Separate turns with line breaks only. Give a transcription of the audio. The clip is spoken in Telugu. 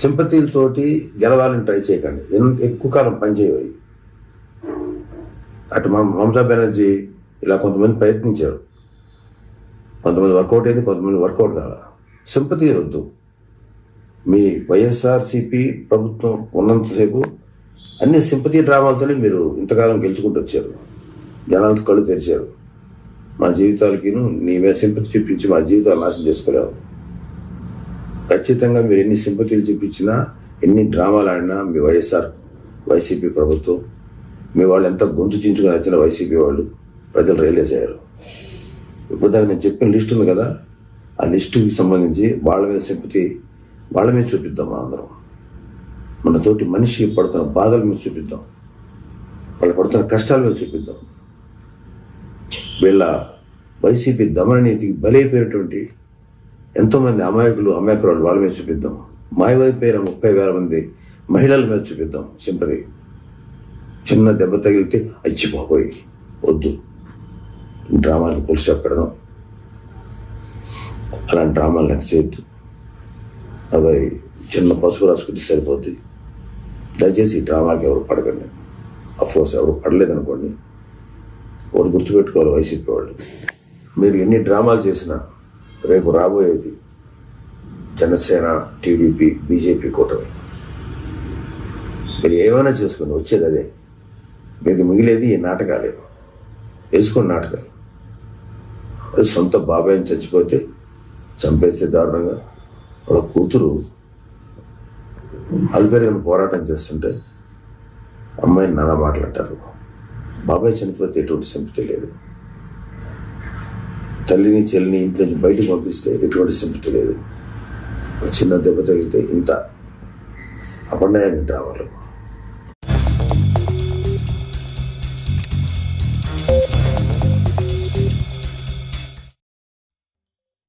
సింపతీలతోటి గెలవాలని ట్రై చేయకండి. ఎక్కువ కాలం పనిచేయవి. అటు మమతా బెనర్జీ ఇలా కొంతమంది ప్రయత్నించారు. కొంతమంది వర్కౌట్ అయింది, కొంతమంది వర్కౌట్ కాల. సింపతి వద్దు. మీ వైఎస్ఆర్సీపీ ప్రభుత్వం ఉన్నంతసేపు అన్ని సింపతి డ్రామాలతోనే మీరు ఇంతకాలం గెలుచుకుంటూ వచ్చారు. జనాలతో కళ్ళు తెరిచారు. మా జీవితాలకి నీ మీద సింపతి చూపించి మా జీవితాలు నాశనం చేసుకోలేవు. ఖచ్చితంగా మీరు ఎన్ని సింపతిలు చూపించినా, ఎన్ని డ్రామాలు ఆడినా మీ వైసీపీ ప్రభుత్వం, మీ వాళ్ళు ఎంత గొంతు చించుకొని వచ్చిన వైసీపీ వాళ్ళు ప్రజలు రియలైజ్ అయ్యారు. ఇప్పుడు దాకా నేను చెప్పిన లిస్ట్ ఉంది కదా, ఆ లిస్టుకి సంబంధించి వాళ్ళ మీద సింపతి వాళ్ళ మీద చూపిద్దాం. అందరం మన తోటి మనిషి పడుతున్న బాధల మీద చూపిద్దాం, వాళ్ళు పడుతున్న కష్టాల మీద చూపిద్దాం. వీళ్ళ వైసీపీ దమన నీతికి బలైపోయినటువంటి ఎంతోమంది అమాయకురాలు వాళ్ళ మీద చూపిద్దాం. మాయమైపోయిన 30,000 మంది మహిళల మీద చూపిద్దాం సింపతి. చిన్న దెబ్బ తగిలితే అచ్చిపోయి వద్దు, డ్రామాలు ఫుల్ స్టాప్ పెడదాం. అలాంటి డ్రామాలు లెక్క చేయొద్దు. అవి చిన్న పసుపు రాసుకుంటే సరిపోద్ది. దయచేసి ఈ డ్రామాకి ఎవరు పడకండి. అఫ్కోర్స్ ఎవరు పడలేదనుకోండి, వాళ్ళు గుర్తుపెట్టుకోవాలి వైసీపీ వాళ్ళు. మీరు ఎన్ని డ్రామాలు చేసినా రేపు రాబోయేది జనసేన, టీడీపీ, బీజేపీ కూటమి. మీరు ఏమైనా చేసుకుని వచ్చేది అదే. మీకు మిగిలేది ఈ నాటకాలే. వేసుకోండి నాటకాలు. అది సొంత బాబాయిని చచ్చిపోతే చంపేస్తే దారుణంగా, వాళ్ళ కూతురు అల్బెరియాను పోరాటం చేస్తుంటే అమ్మాయిని నానా మాట్లాడతారు. బాబాయ్ చనిపోతే ఎటువంటి సింపతి లేదు. తల్లిని చెల్లిని ఇంటి నుంచి బయటకు పంపిస్తే ఎటువంటి సింపతి లేదు. చిన్న దెబ్బ తగిలితే ఇంత అపర్ణయాన్ని రావాలి.